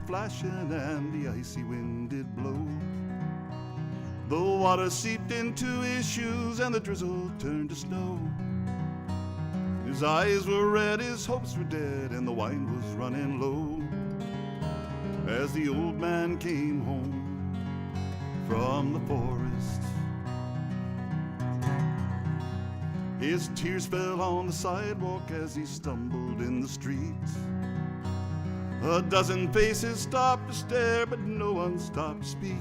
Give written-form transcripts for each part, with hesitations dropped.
flashing and the icy wind did blow. The water seeped into his shoes and the drizzle turned to snow. His eyes were red, his hopes were dead, and the wine was running low as the old man came home from the forest. His tears fell on the sidewalk as he stumbled in the street. A dozen faces stopped to stare, but no one stopped to speak.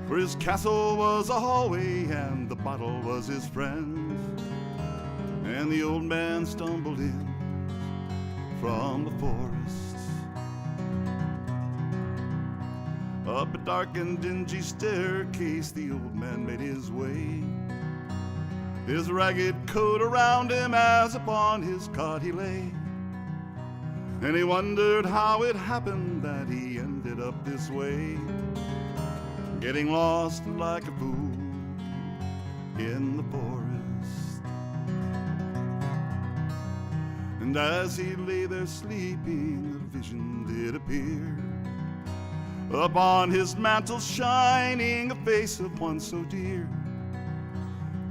For his castle was a hallway and the bottle was his friend. And the old man stumbled in from the forest. Up a dark and dingy staircase the old man made his way, his ragged coat around him as upon his cot he lay. And he wondered how it happened that he ended up this way, getting lost like a fool in the forest. And as he lay there sleeping, a vision did appear. Upon his mantle shining a face of one so dear,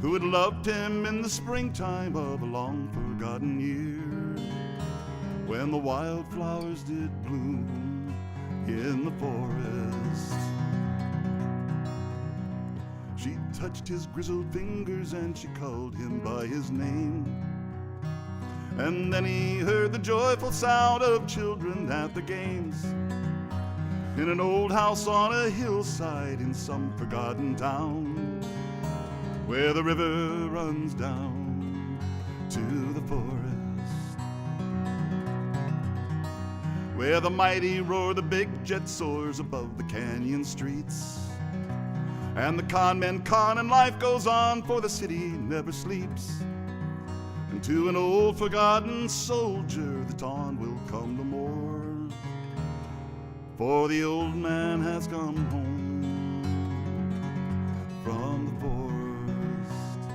who had loved him in the springtime of a long forgotten year, when the wildflowers did bloom in the forest. She touched his grizzled fingers and she called him by his name. And then he heard the joyful sound of children at the games, in an old house on a hillside in some forgotten town, where the river runs down to the forest, where the mighty roar the big jet soars above the canyon streets. And the con men con and life goes on, for the city never sleeps. And to an old forgotten soldier the dawn will come no more, for the old man has come home from the forest.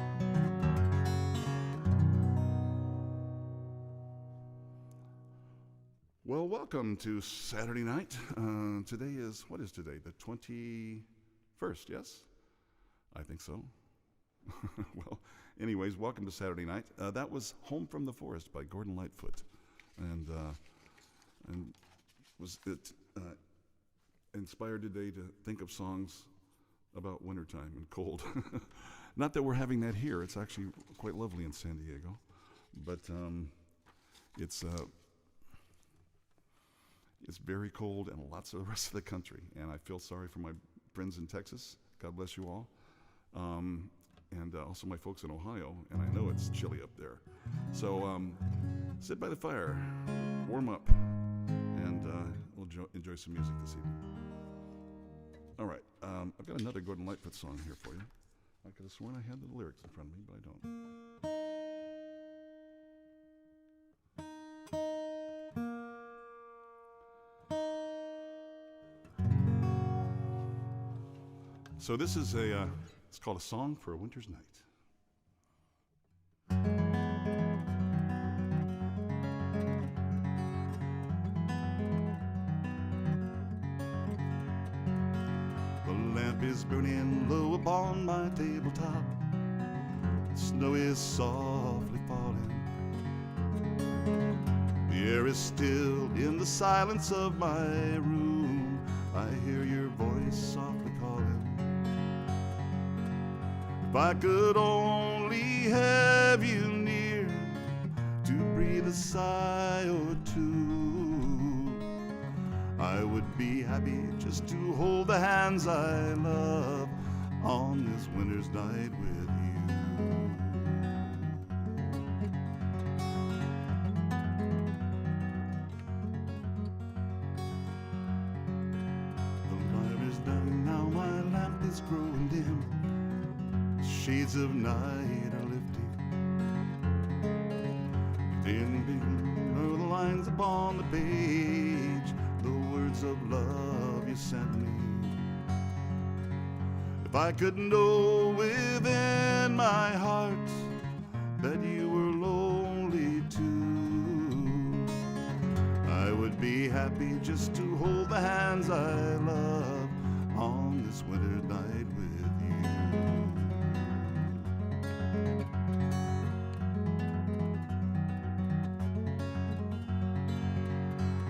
Well, welcome to Saturday night. Today is, what is today? The 21st, yes? I think so. Well, anyways, welcome to Saturday night. That was Home from the Forest by Gordon Lightfoot. And was it inspired today to think of songs about wintertime and cold. Not that we're having that here. It's actually quite lovely in San Diego. But it's very cold in lots of the rest of the country. And I feel sorry for my friends in Texas. God bless you all. And also my folks in Ohio. And I know it's chilly up there. So sit by the fire, warm up, and we'll enjoy some music this evening. All right, I've got another Gordon Lightfoot song here for you. I could have sworn I had the lyrics in front of me, but I don't. So this is it's called A Song for a Winter's Night. Is burning low upon my tabletop. Snow is softly falling. The air is still in the silence of my room. I hear your voice softly calling. If I could only have you near to breathe a sigh or two, I would be happy just to hold the hands I love on this winter's night with you. The light is dying now, my lamp is growing dim. The shades of night are lifting. Dim are the lines upon the page, the words of love you sent me. If I could know within my heart that you were lonely too, I would be happy happy just to hold the hands I love on this winter night with you.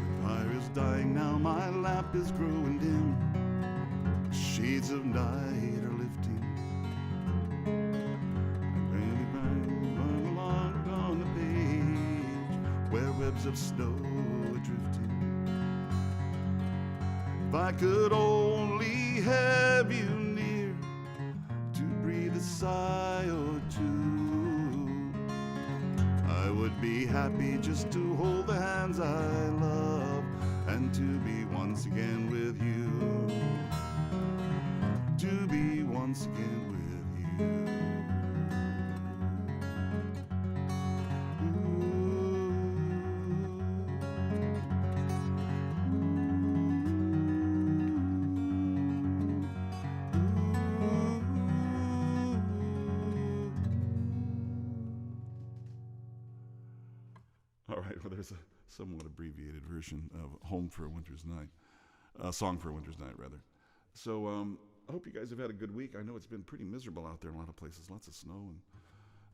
The fire is dying now, my lamp is growing dim. Shades of night are lifting. And burn along on the page where webs of snow are drifting. If I could only have you near to breathe a sigh or two, I would be happy just to hold the hands I love and to be once again with you. To be once again with you. All right, well, there's a somewhat abbreviated version of Home for a Winter's Night, Song for a Winter's Night, rather. So I hope you guys have had a good week. I know it's been pretty miserable out there in a lot of places, lots of snow,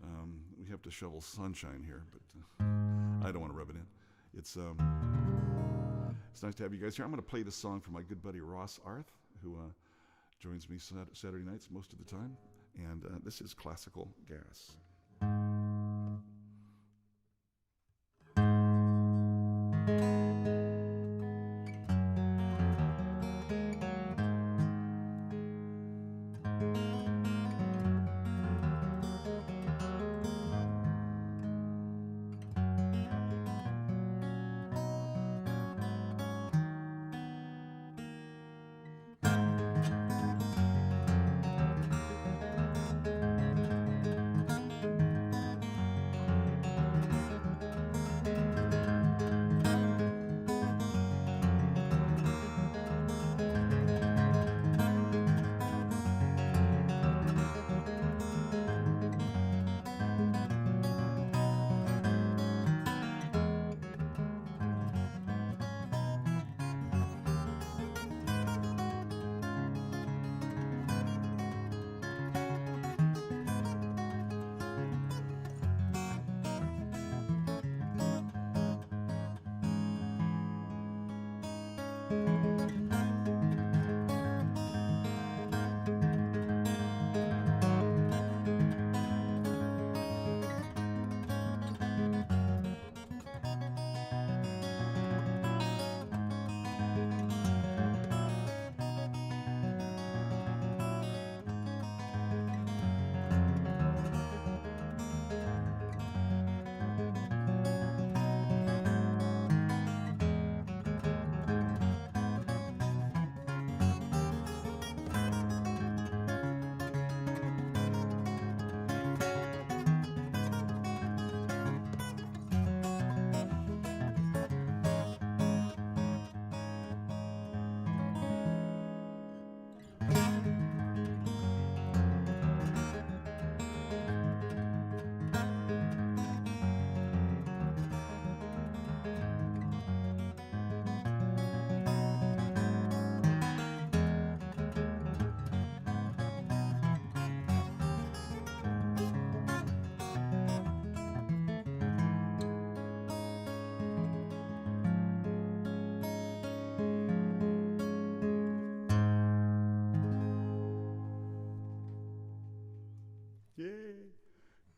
and we have to shovel sunshine here, but I don't want to rub it in. It's nice to have you guys here. I'm going to play this song for my good buddy Ross Arth, who joins me Saturday nights most of the time, and this is Classical Gas.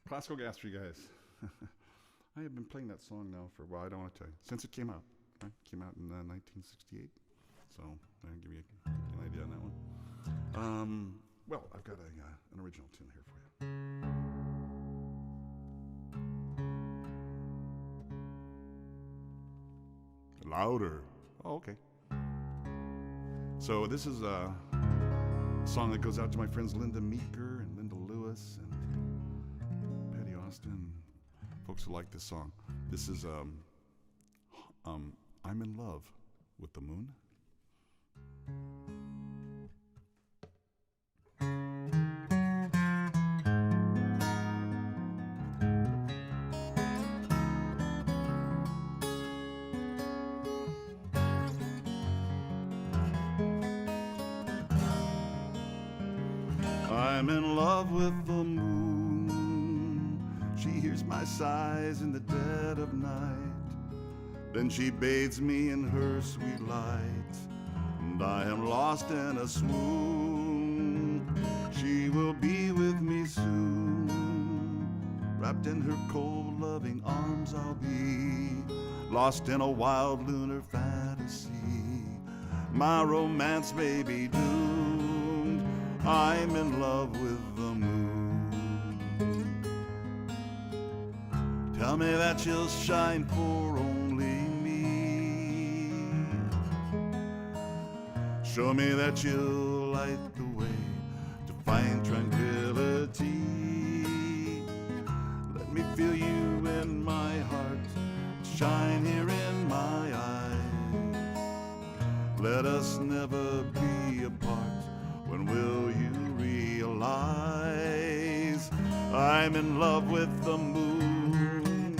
Classical Gas for you guys. I have been playing that song now for a while. I don't want to tell you. Since it came out. Right? It came out in 1968. So I'll give you an idea on that one. Well, I've got an original tune here for you. Louder. Oh, okay. So this is a song that goes out to my friends Linda Meeker and Linda Lewis and Patty Austin, folks who like this song. This is I'm in Love with the Moon. I'm in love with the moon. She hears my sighs in the dead of night. Then she bathes me in her sweet light, and I am lost in a swoon. She will be with me soon. Wrapped in her cold, loving arms I'll be, lost in a wild lunar fantasy. My romance may be doomed. I'm in love with the moon. Tell me that she'll shine for only me. Show me that you'll light the way to find tranquility. Let me feel you in my heart, shine here in my eyes. Let us never be apart. When will you realize I'm in love with the moon?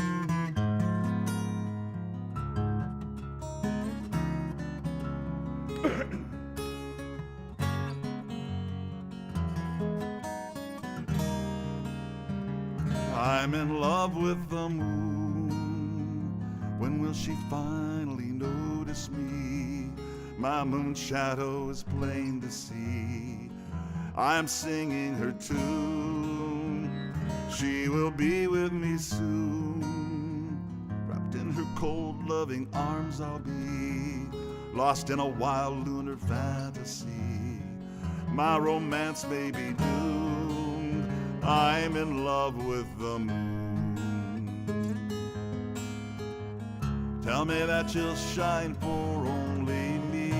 I'm in love with the moon. When will she finally notice me? My moon shadow is plain to see. I'm singing her tune. She will be with me soon. Wrapped in her cold, loving arms I'll be, lost in a wild lunar fantasy. My romance may be doomed. I'm in love with the moon. Tell me that you'll shine for only me.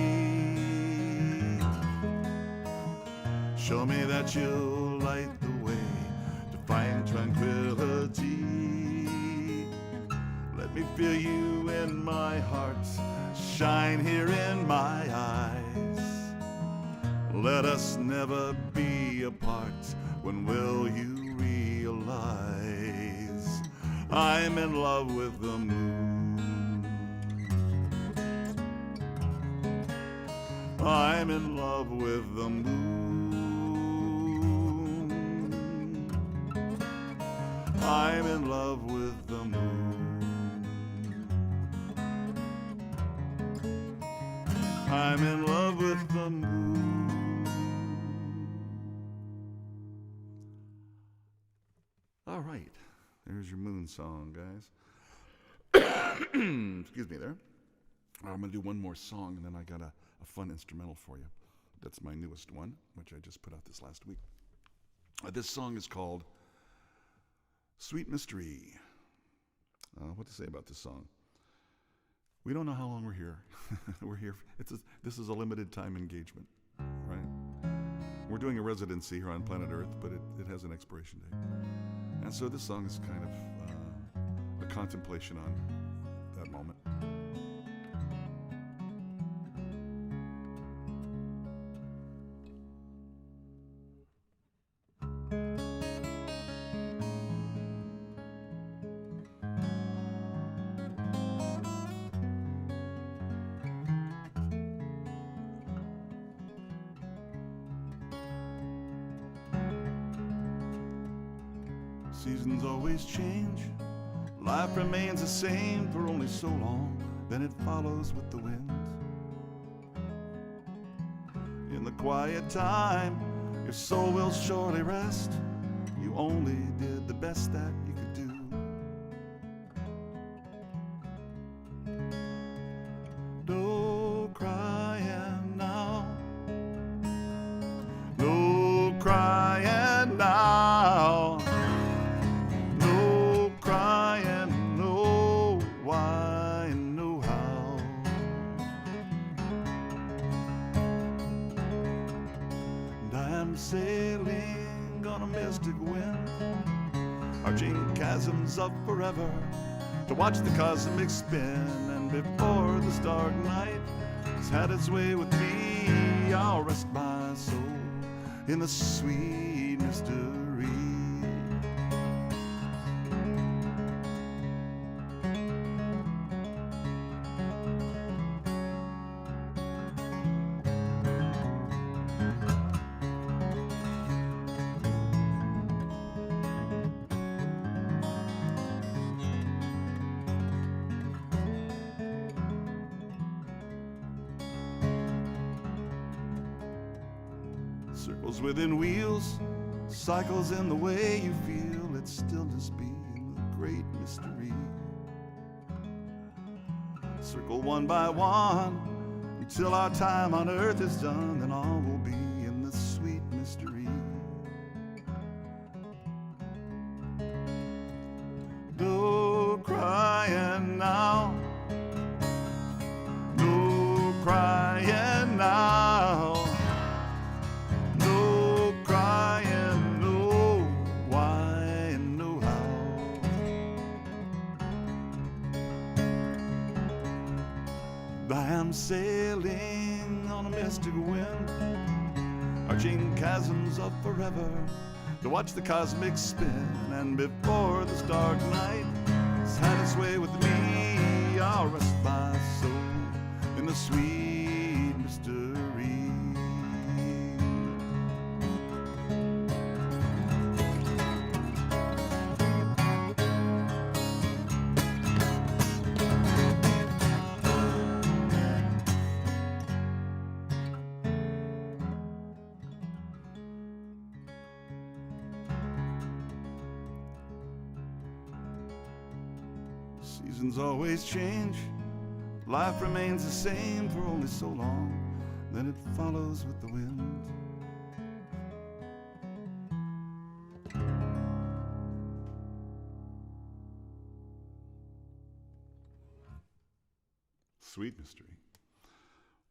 Show me that you'll light the way to find tranquility. Let me feel you in my heart, shine here in my eyes. Let us never be apart. When will you realize I'm in love with the moon? I'm in love with the moon. I'm in love with the moon. I'm in love with the moon. All right, there's your moon song, guys. Excuse me there. I'm going to do one more song, and then I got a fun instrumental for you. That's my newest one, which I just put out this last week. This song is called Sweet Mystery. What to say about this song? We don't know how long we're here. We're here. This is a limited time engagement, right? We're doing a residency here on planet Earth, but it has an expiration date. And so this song is kind of a contemplation on that moment. Seasons always change. Life remains the same for only so long, then it follows with the wind. In the quiet time, your soul will surely rest. You only did the best that you could do. No crying now. No crying now. No crying, no why, no how. And I am sailing on a mystic wind, arching chasms of forever, to watch the cosmic spin. And before the stark night has had its way with me, I'll rest my soul in the sweet mystery. Circles within wheels, cycles in the way you feel. Let stillness be in the great mystery. Circle one by one until our time on earth is done, then all will be in the sweet mystery. No crying now, no crying now, no crying, no why and no how. I am sailing on a mystic wind, arching chasms of forever, to watch the cosmic spin. And before this dark night has had its way with me, I'll rest my soul in the sweet mystery. Seasons always change, life remains the same for only so long, then it follows with the wind. Sweet mystery.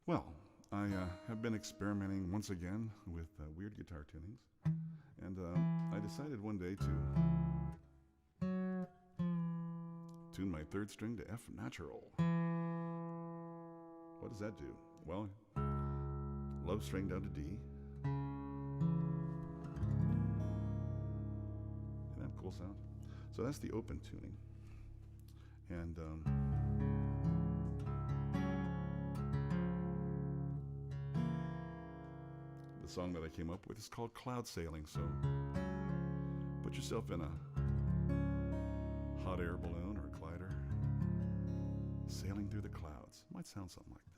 Well, I have been experimenting once again with weird guitar tunings, and I decided one day to tune my third string to F natural. What does that do? Well, love string down to D. Isn't that a cool sound? So that's the open tuning. And the song that I came up with is called Cloud Sailing. So put yourself in a hot air balloon or a glider, sailing through the clouds. It might sound something like this.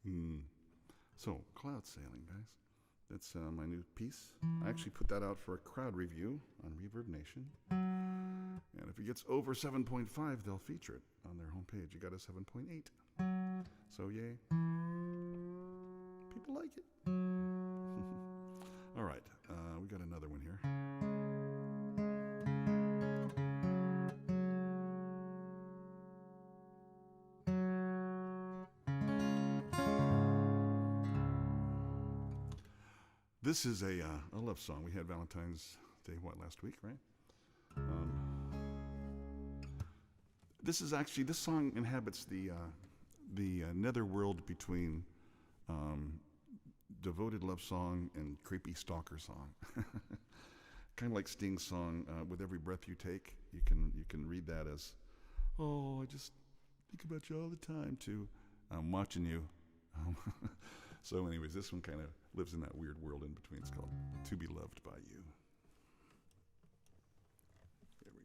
Mm. So, cloud sailing, guys. That's my new piece. I actually put that out for a crowd review on Reverb Nation. And if it gets over 7.5, they'll feature it on their homepage. You got a 7.8. So, yay. People like it. All right. We got another one here. This is a love song. We had Valentine's Day, last week, right? This song inhabits the netherworld between devoted love song and creepy stalker song. Kind of like Sting's song, With Every Breath You Take. You can read that as, oh, I just think about you all the time, to I'm watching you. So anyways, this one kind of lives in that weird world in between. It's called To Be Loved by You. Here we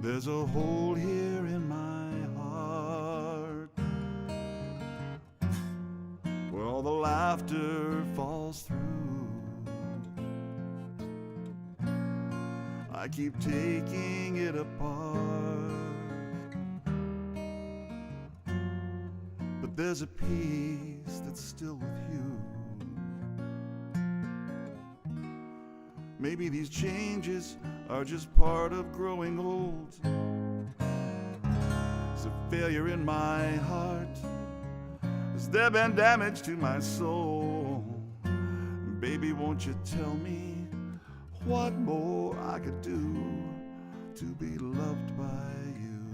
go. There's a hole here in my heart where all the laughter falls through. I keep taking it apart, but there's a piece that's still with you. Maybe these changes are just part of growing old. There's a failure in my heart. Has there been damage to my soul? Baby, won't you tell me what more I could do to be loved by you?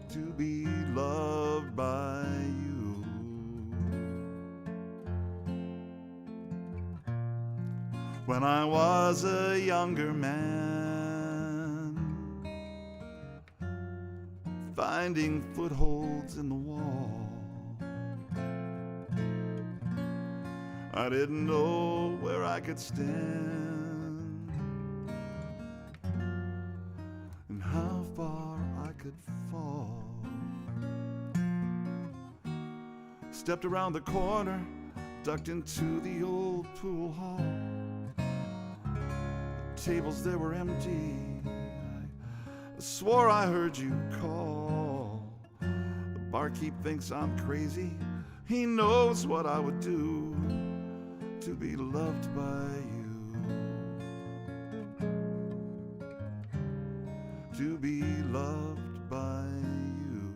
To be loved by you. When I was a younger man, finding footholds in the wall, I didn't know where I could stand and how far I could fall. Stepped around the corner, ducked into the old pool hall. The tables there were empty. I swore I heard you call. The barkeep thinks I'm crazy. He knows what I would do to be loved by you. To be loved by you.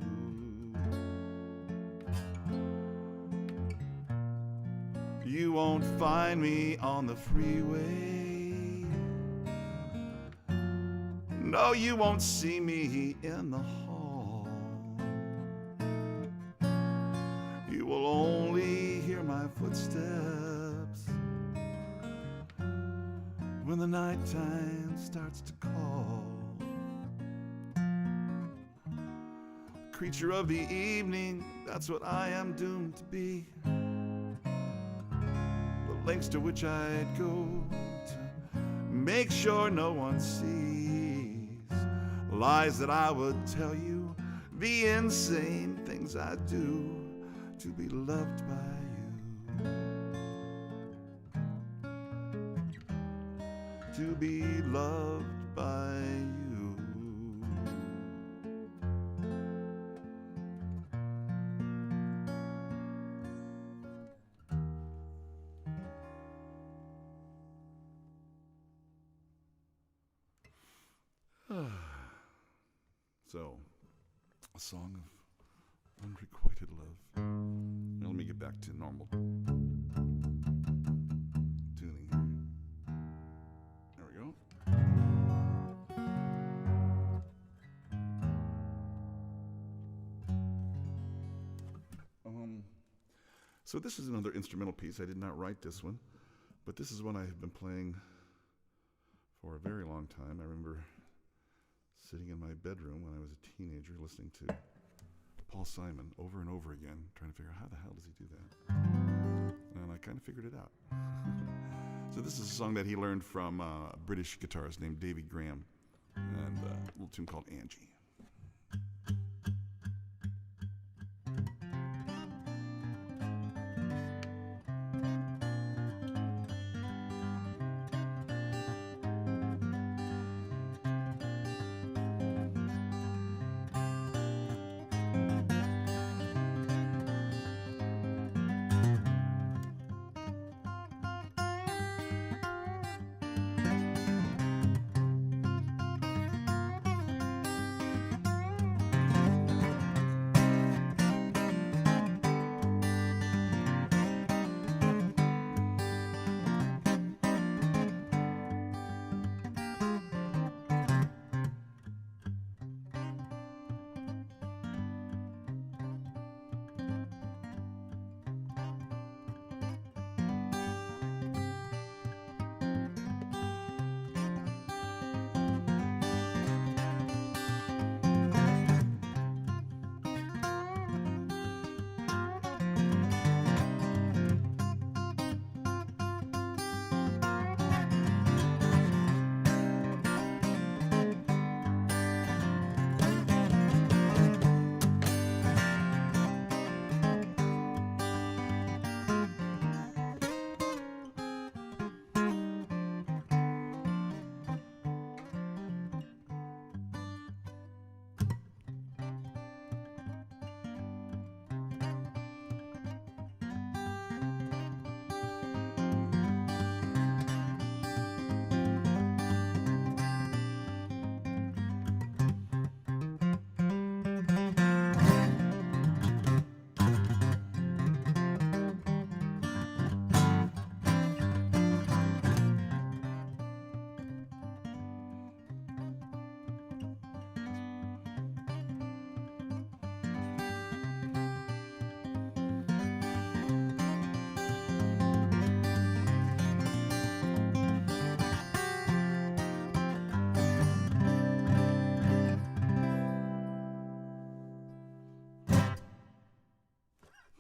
You won't find me on the freeway. No, you won't see me in the hall. You will only hear my footsteps when the nighttime starts to call. Creature of the evening, that's what I am doomed to be. The lengths to which I'd go to make sure no one sees. Lies that I would tell you, the insane things I do to be loved by you. To be loved by you. So, a song of unrequited love. Now let me get back to normal tuning here. There we go. So this is another instrumental piece. I did not write this one, but this is one I have been playing for a very long time. I remember sitting in my bedroom when I was a teenager listening to Paul Simon over and over again, trying to figure out how the hell does he do that. and I kind of figured it out. So this is a song that he learned from a British guitarist named Davy Graham, and a little tune called Angie.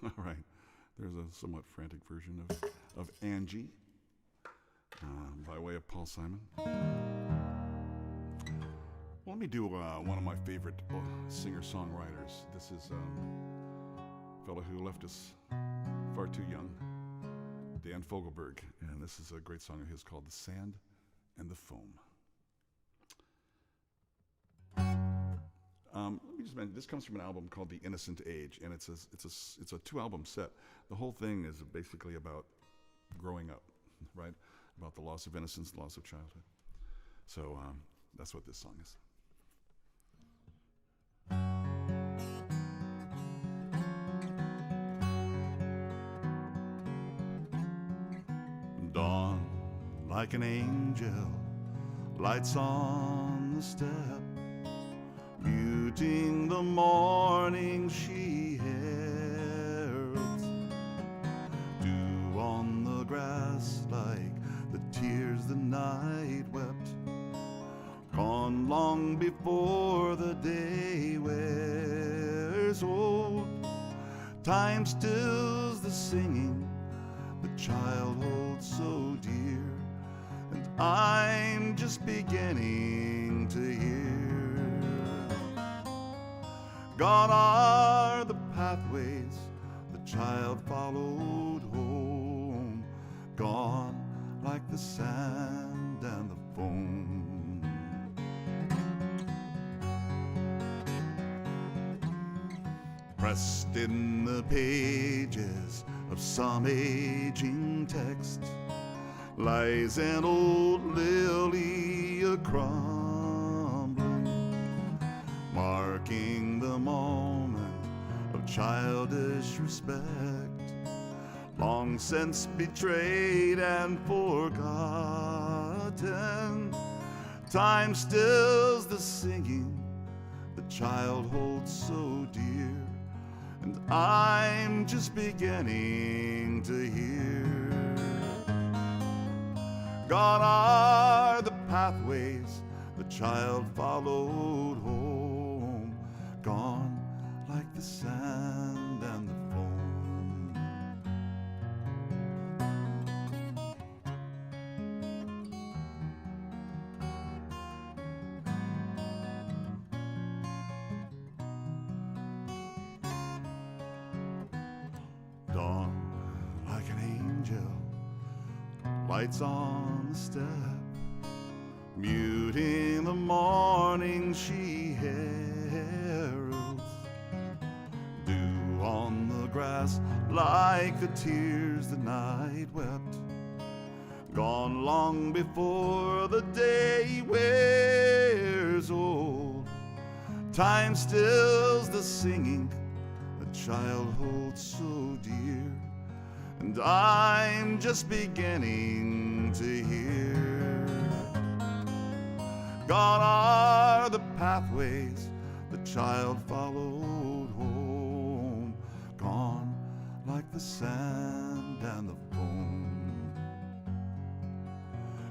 All right, there's a somewhat frantic version of Angie by way of Paul Simon. Well, let me do one of my favorite singer-songwriters. This is a fellow who left us far too young, Dan Fogelberg, and this is a great song of his called "The Sand and the Foam." Let me just mention, this comes from an album called The Innocent Age, and it's a 2-album set. The whole thing is basically about growing up, right? About the loss of innocence, the loss of childhood. So that's what this song is. Dawn, like an angel, lights on the step, muting the morning she heralds. Dew on the grass like the tears the night wept, gone long before the day wears old. Time stills the singing the child holds so dear, and I'm just beginning to hear. Gone are the pathways the child followed home, gone like the sand and the foam. Pressed in the pages of some aging text lies an old lily a-crumbling, marking the moment of childish respect, long since betrayed and forgotten. Time stills the singing the child holds so dear, and I'm just beginning to hear. Gone are the pathways the child followed home, gone like the sand and the foam. Dawn like an angel, lights on the step, muting the morning she heralds. Dew on the grass like the tears the night wept, gone long before the day wears old. Time stills the singing a child holds so dear, and I'm just beginning to hear. Gone are the pathways the child followed home, gone like the sand and the foam,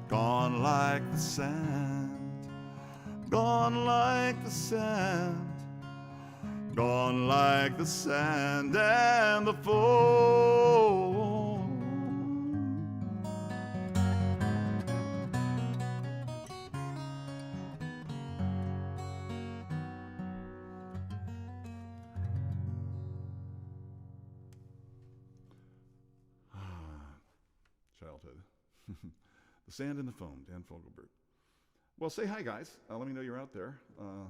gone like the sand, gone like the sand, gone like the sand and the foam. Childhood. The Sand and the Foam, Dan Fogelberg. Well, say hi, guys. Let me know you're out there.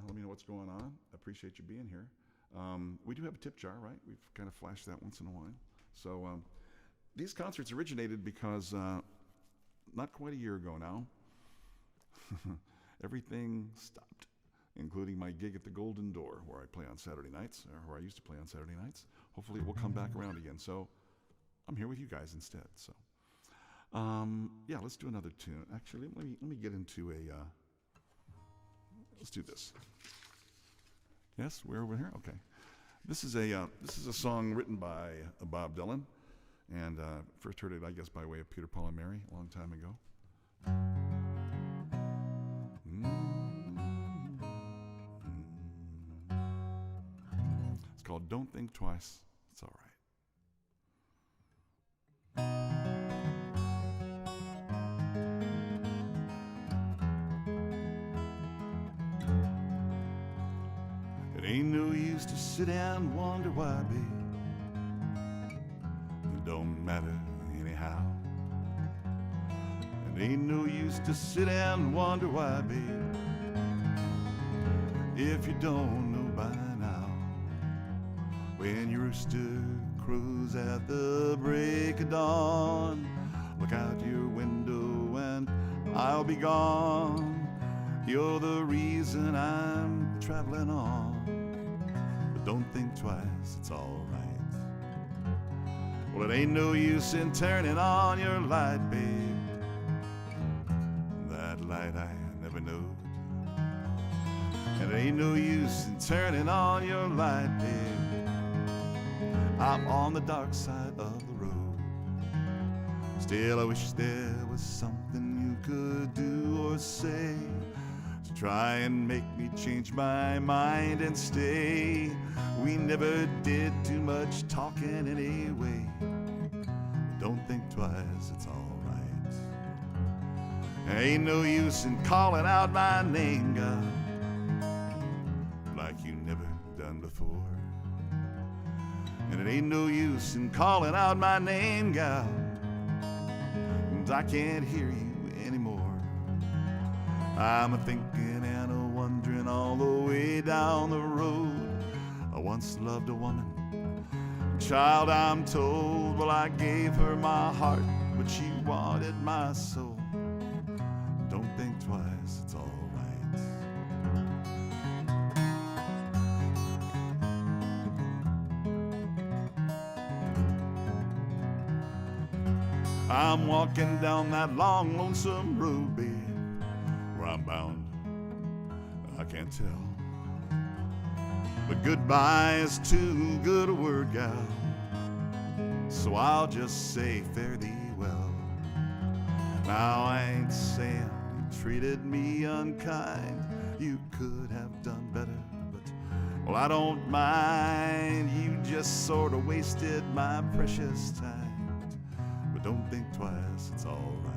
Let me know what's going on. I appreciate you being here. We do have a tip jar, right? We've kind of flashed that once in a while. So these concerts originated because not quite a year ago now, everything stopped, including my gig at the Golden Door, where I play on Saturday nights, or where I used to play on Saturday nights. Hopefully it will come back around again. So I'm here with you guys instead. So yeah, let's do another tune. Actually, let me get into a. Let's do this. Yes, we're over here. Okay, this is a song written by Bob Dylan, and first heard it, I guess, by way of Peter, Paul, and Mary a long time ago. It's called "Don't Think Twice." It's all right. Ain't no use to sit and wonder why, babe. It don't matter anyhow. It ain't no use to sit and wonder why, babe, if you don't know by now. When your rooster crows at the break of dawn, look out your window and I'll be gone. You're the reason I'm traveling on. Don't think twice, it's all right. Well, it ain't no use in turning on your light, babe. That light I never knowed. And it ain't no use in turning on your light, babe. I'm on the dark side of the road. Still, I wish there was something you could do or say to try and make me change my mind and stay. We never did too much talking anyway. Don't think twice, it's all right. Ain't no use in calling out my name, God, like you never done before. And it ain't no use in calling out my name, God, and I can't hear you anymore. I'm a-thinking and a-wondering all the way down the road. I once loved a woman, child, I'm told. Well, I gave her my heart, but she wanted my soul. Don't think twice, it's all right. I'm walking down that long, lonesome road, babe. Where I'm bound, I can't tell. But goodbye is too good a word, gal, so I'll just say fare thee well. Now I ain't saying you treated me unkind. You could have done better, but, well, I don't mind. You just sort of wasted my precious time. But don't think twice, it's all right.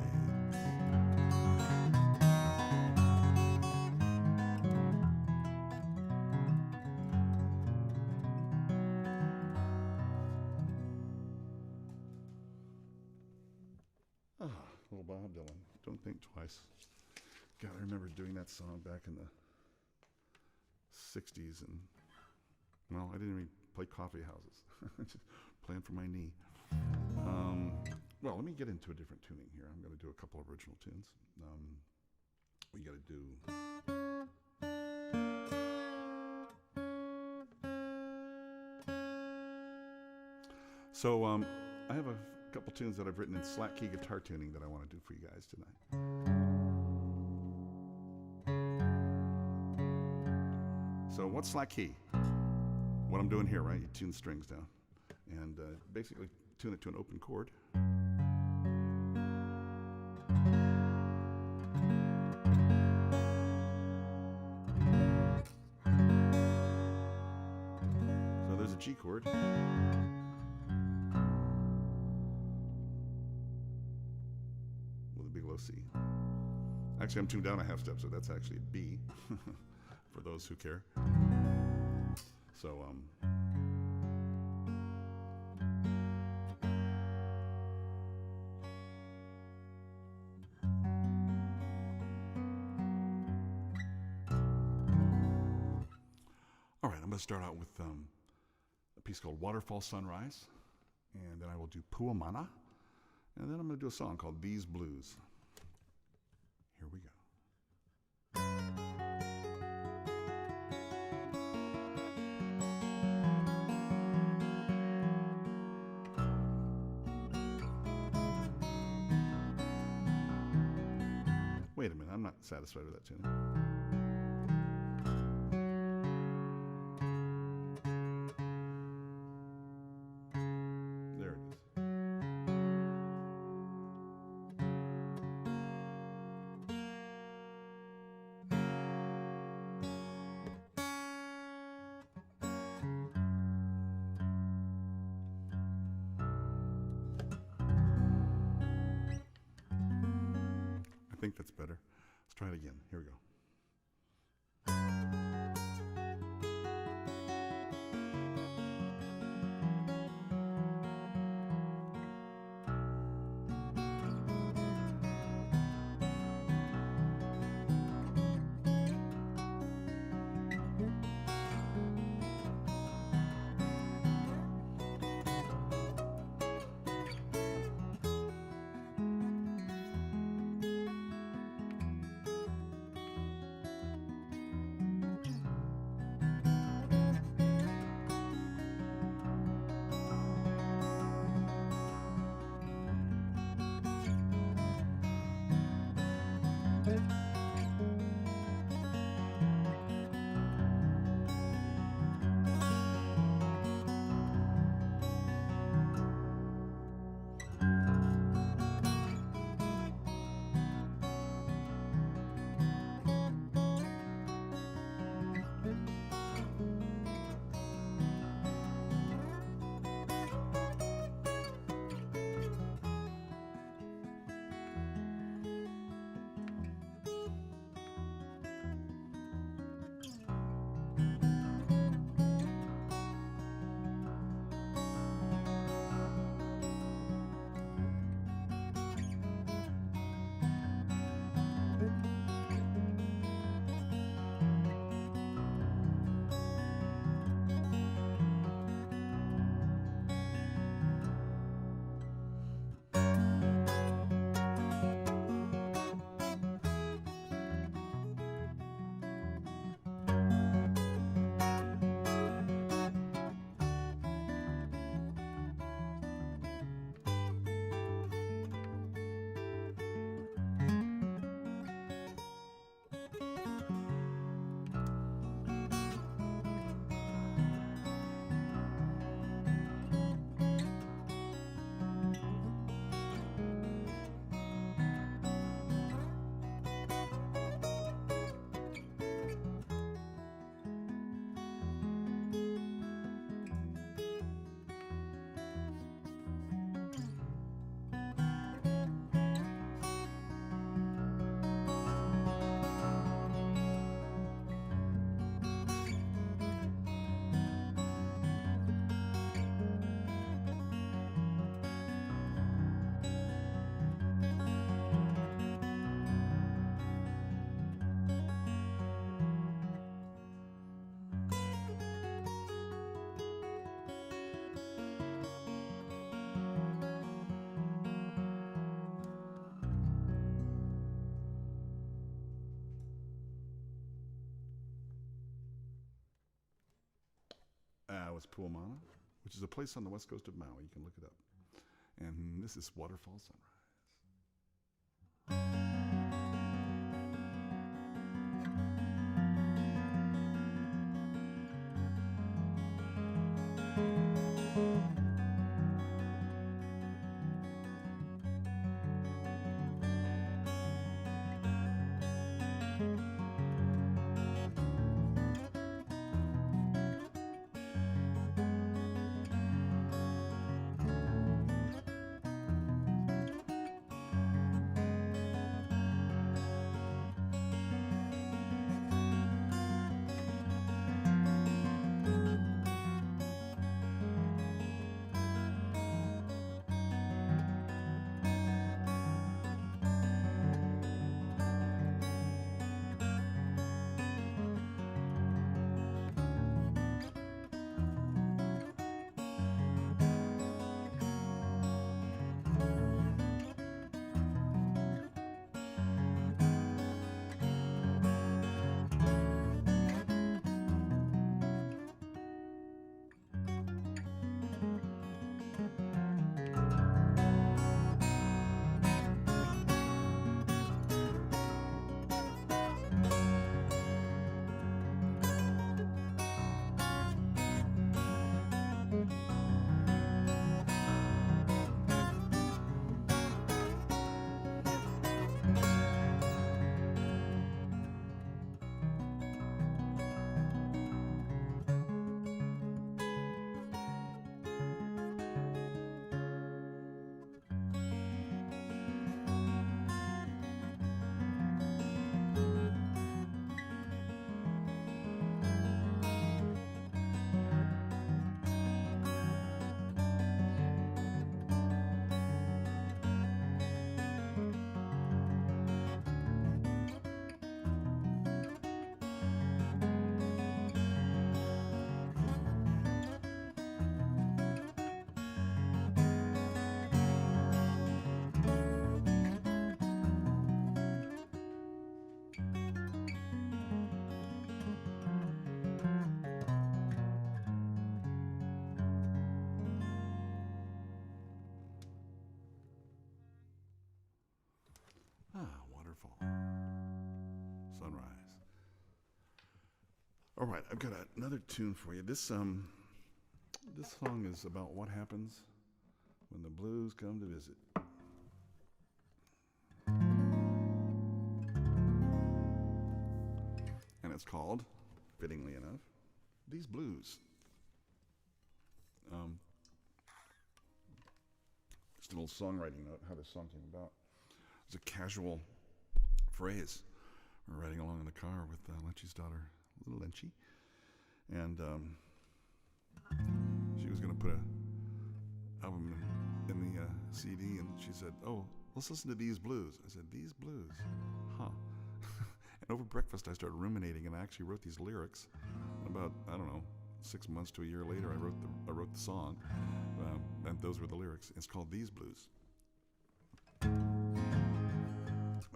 Don't think twice. God, I remember doing that song back in the 60s, and, well, I didn't even play coffee houses. Just playing for my knee. Well, let me get into a different tuning here. I'm going to do a couple of original tunes. We got to do... So, I have a couple tunes that I've written in slack key guitar tuning that I want to do for you guys tonight. So what's slack key? What I'm doing here, right? You tune the strings down and basically tune it to an open chord. So there's a G chord. With a big low C. Actually, I'm tuned down a half step, so that's actually a B. For those who care. So, all right, I'm going to start out with a piece called Waterfall Sunrise, and then I will do Puamana, and then I'm going to do a song called These Blues. Here we go. Wait a minute, I'm not satisfied with that tuning. There it is. I think that's better. Let's try it again. Here we go. That was Puamana, which is a place on the west coast of Maui. You can look it up. And this is Waterfall Sunrise. Waterfall Sunrise. All right, I've got another tune for you. This song is about what happens when the blues come to visit. And it's called, fittingly enough, These Blues. Just a little songwriting note, how this song came about. It's a casual phrase. We're riding along in the car with Lenchy's daughter, little Lenchy, and she was going to put an album in the CD, and she said, "Oh, let's listen to These Blues." I said, "These Blues? Huh." And over breakfast, I started ruminating, and I actually wrote these lyrics. About, I don't know, 6 months to a year later, I wrote the song, and those were the lyrics. It's called These Blues.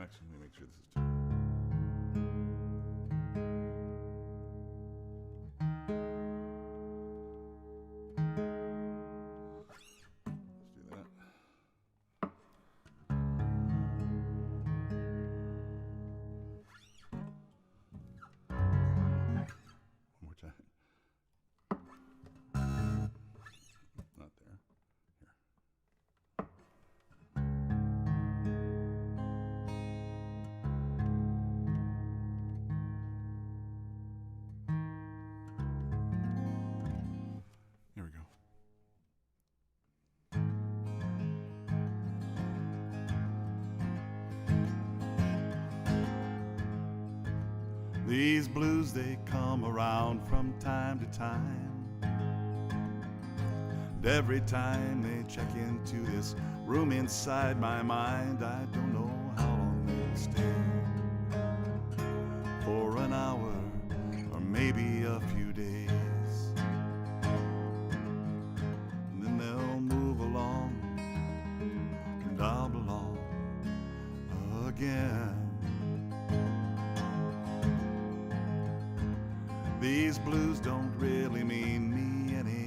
Actually, let me make sure this is tuned. Let's do that. One more time. Not there. Here. Here we go. These blues, they come around from time to time. And every time they check into this room inside my mind, I don't know how long they'll stay. For an hour or maybe a few days. And then they'll move along and I'll belong again. These blues don't really mean me any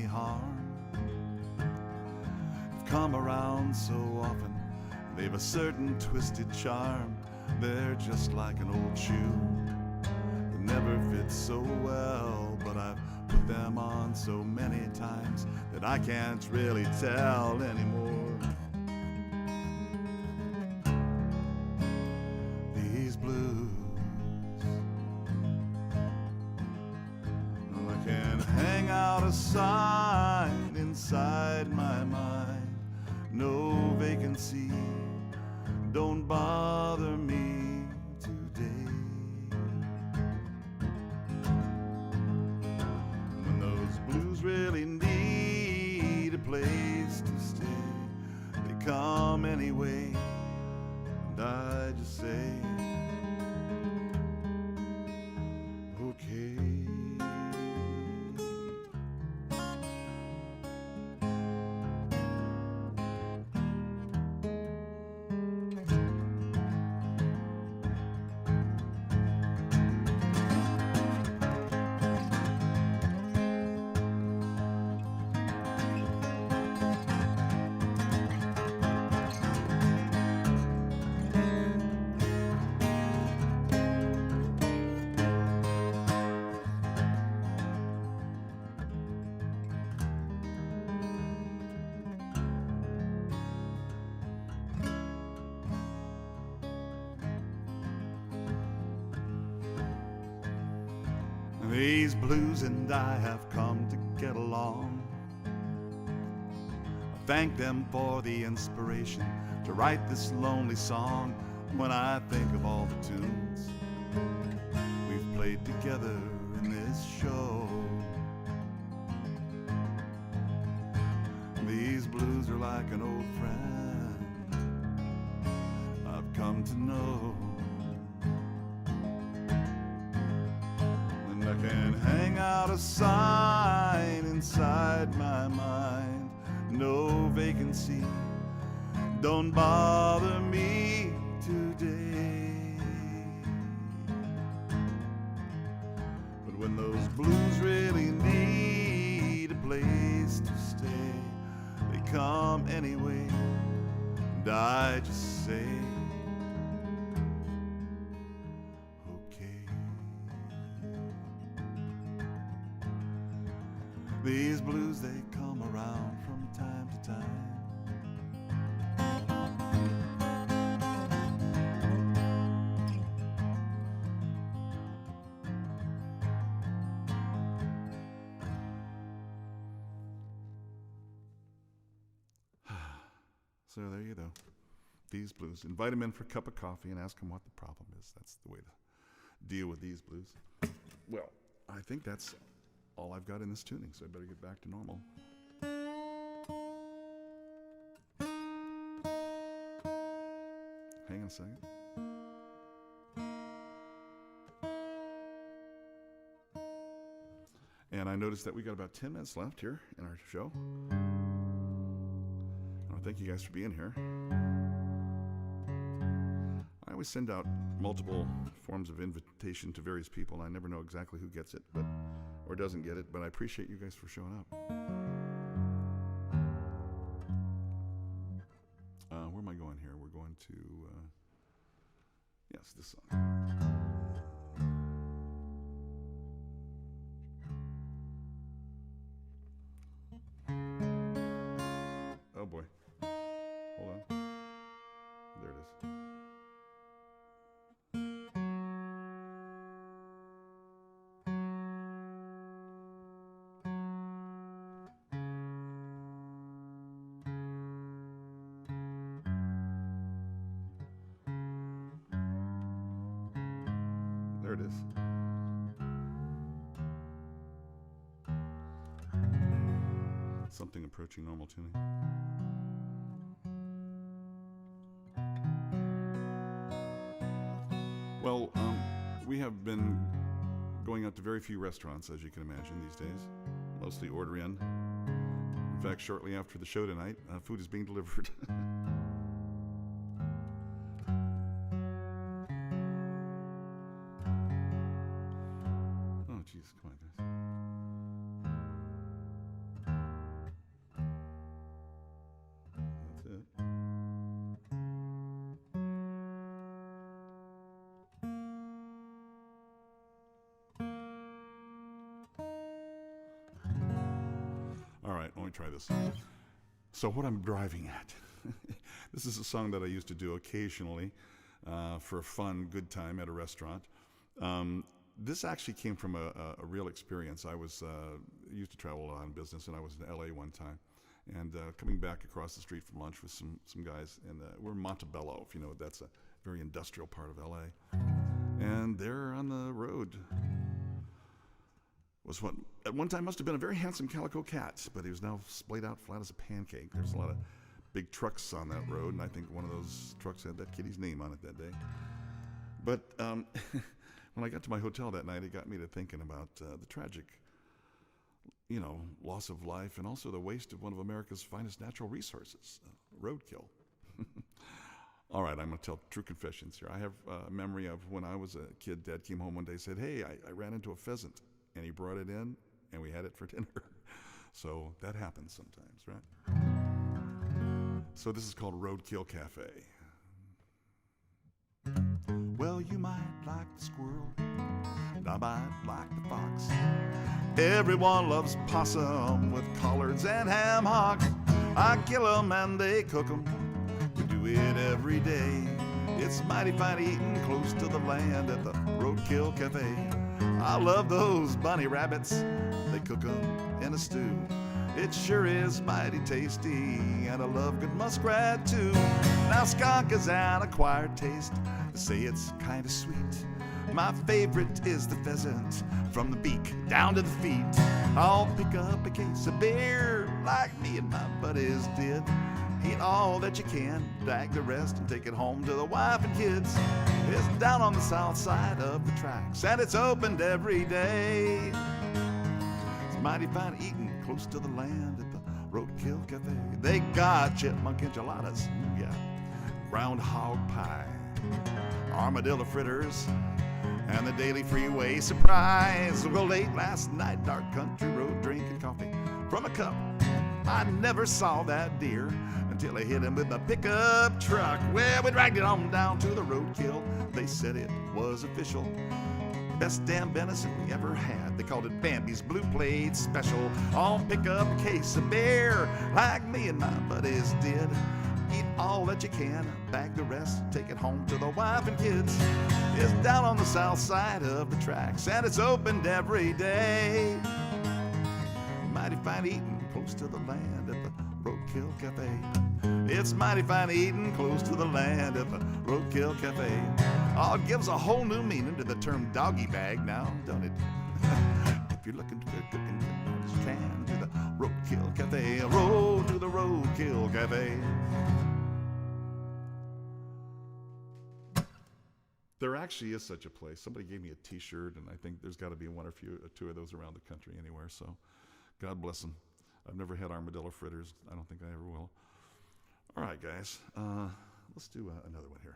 come around so often. They've a certain twisted charm. They're just like an old shoe that never fits so well, but I've put them on so many times that I can't really tell anymore. These blues, I can hang out a sign inside my mind. No vacancy, don't bother me today. When those blues really need a place to stay, they come anyway, and I just say, okay. These blues and I have come to get along. I thank them for the inspiration to write this lonely song. When I think of all the tunes we've played together in this show, these blues are like an old friend I've come to know. I can hang out a sign inside my mind. No vacancy, don't bother me today. But when those blues really need a place to stay, they come anyway, and I just say, these blues, they come around from time to time. So there you go. These blues. Invite them in for a cup of coffee and ask them what the problem is. That's the way to deal with these blues. Well, I think that's all I've got in this tuning, so I better get back to normal. Hang on a second. And I noticed that we got about 10 minutes left here in our show. I want to thank you guys for being here. I always send out multiple forms of invitation to various people, and I never know exactly who gets it, or doesn't get it, but I appreciate you guys for showing up. Where am I going here? We're going to, yes, this song. Oh boy. Hold on. There it is. There it is. Something approaching normal tuning. Well, we have been going out to very few restaurants, as you can imagine, these days. Mostly order in. In fact, shortly after the show tonight, food is being delivered. Oh, jeez, come on, guys. All right, let me try this. So what I'm driving at, this is a song that I used to do occasionally for a fun, good time at a restaurant. This actually came from a real experience. I used to travel a lot in business, and I was in LA one time. And coming back across the street from lunch with some guys, and we're in Montebello, if you know, that's a very industrial part of LA. And there on the road was what at one time must have been a very handsome calico cat, but he was now splayed out flat as a pancake. There's a lot of big trucks on that road, and I think one of those trucks had that kitty's name on it that day. But when I got to my hotel that night, it got me to thinking about the tragic, loss of life, and also the waste of one of America's finest natural resources, roadkill. All right, I'm going to tell true confessions here. I have a memory of when I was a kid. Dad came home one day and said, hey, I ran into a pheasant, and he brought it in, and we had it for dinner. So that happens sometimes, right? So this is called Roadkill Cafe. Well, you might like the squirrel, and I might like the fox. Everyone loves possum with collards and ham hocks. I kill 'em and they cook 'em. We do it every day. It's mighty fine eating close to the land at the Roadkill Cafe. I love those bunny rabbits. They cook 'em in a stew. It sure is mighty tasty, and I love good muskrat too. Now skunk is an acquired taste. They say it's kinda sweet. My favorite is the pheasant, from the beak down to the feet. I'll pick up a case of beer like me and my buddies did. Eat all that you can, bag the rest, and take it home to the wife and kids. It's down on the south side of the tracks, and it's opened every day. It's mighty fine eating close to the land at the Roadkill Cafe. They got chipmunk enchiladas, yeah, groundhog pie, armadillo fritters, and the daily freeway surprise. Well, late last night, dark country road, drinking coffee from a cup. I never saw that deer until I hit him with a pickup truck. Well, we dragged it on down to the roadkill. They said it was official. Best damn venison we ever had. They called it Bambi's Blue Plate Special. I'll pick up a case of beer like me and my buddies did. Eat all that you can, bag the rest, take it home to the wife and kids. It's down on the south side of the tracks, and it's opened every day. Mighty fine eating close to the land at the Roadkill Cafe. It's mighty fine eating close to the land at the Roadkill Cafe. Oh, it gives a whole new meaning to the term doggy bag now, don't it? If you're looking for cooking, stand to the Roadkill Cafe. Roll to the Roadkill Cafe. There actually is such a place. Somebody gave me a T-shirt, and I think there's got to be one or two of those around the country anywhere. So, God bless them. I've never had armadillo fritters. I don't think I ever will. All right, guys. Let's do another one here.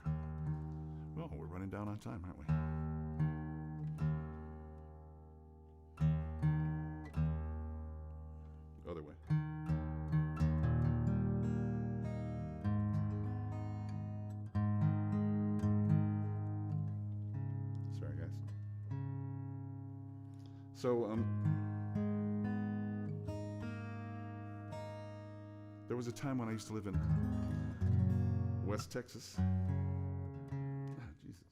Well, we're running down on time, aren't we? Other way. Sorry, guys. So, there was a time when I used to live in West Texas. Jesus.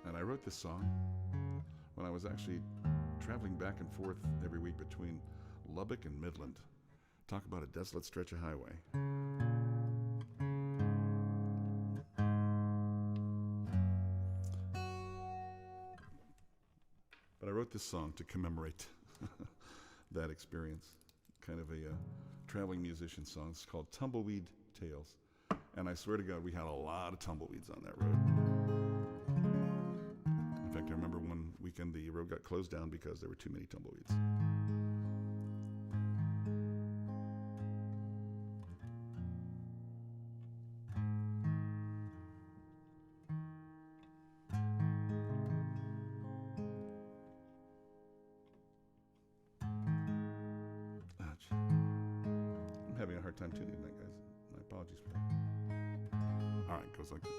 And I wrote this song when I was actually traveling back and forth every week between Lubbock and Midland. Talk about a desolate stretch of highway. But I wrote this song to commemorate that experience. Kind of a traveling musician song. It's called Tumbleweed Tales. And I swear to God, we had a lot of tumbleweeds on that road. In fact, I remember one weekend the road got closed down because there were too many tumbleweeds. I'm having a hard time tuning that, guys. My apologies for that. All right, it goes like this.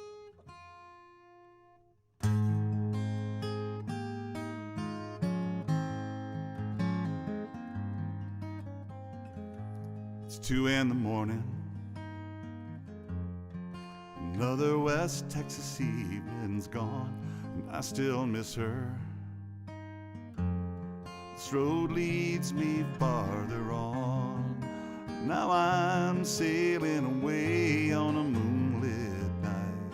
It's 2 in the morning. Another West Texas evening's gone, and I still miss her. This road leads me farther on. Now I'm sailing away on a moonlit night.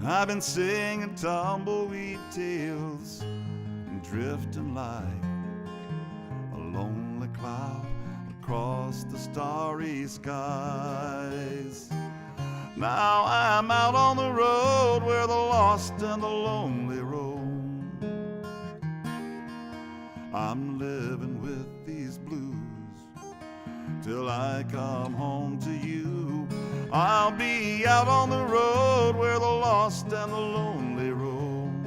I've been singing tumbleweed tales and drifting like a lonely cloud across the starry skies. Now I'm out on the road where the lost and the lonely roam. I'm living with these blues till I come home to you. I'll be out on the road where the lost and the lonely roam,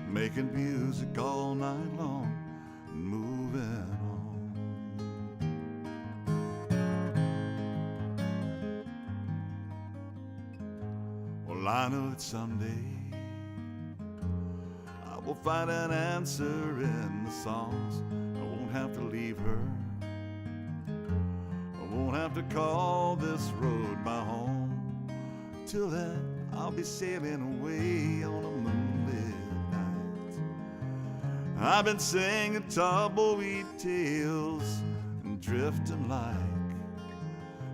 making music all night long and moving on. Well, I know that someday I will find an answer in the songs. I won't have to leave her. I won't have to call this road my home. Till then, I'll be sailing away on a moonlit night. I've been singing tumbleweed tales and drifting like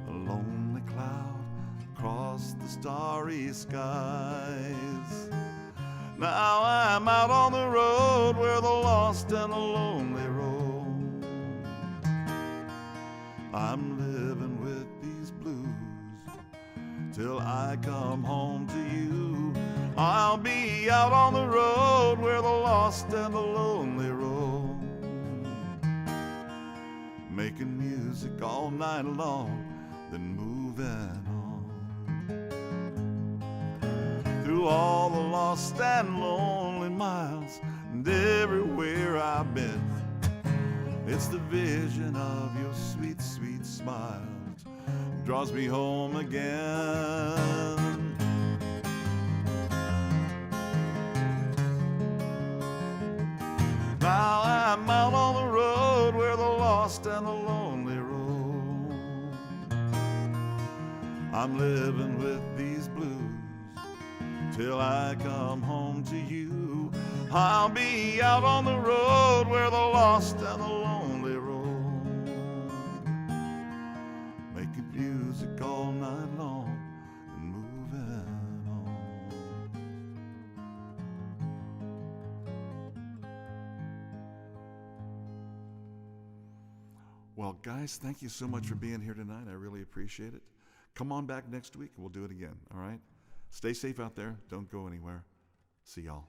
a lonely cloud across the starry skies. Now I'm out on the road where the lost and the lonely roam. I'm living with these blues till I come home to you. I'll be out on the road where the lost and the lonely roam, making music all night long, then moving on. Through all the lost and lonely miles and everywhere I've been, it's the vision of your sweet, sweet smile that draws me home again. Now I'm out on the road where the lost and the lonely roam. I'm living with these blues till I come home to you. I'll be out on the road where the lost and the lonely roam, making music all night long and moving on. Well, guys, thank you so much for being here tonight. I really appreciate it. Come on back next week and we'll do it again, all right? Stay safe out there. Don't go anywhere. See y'all.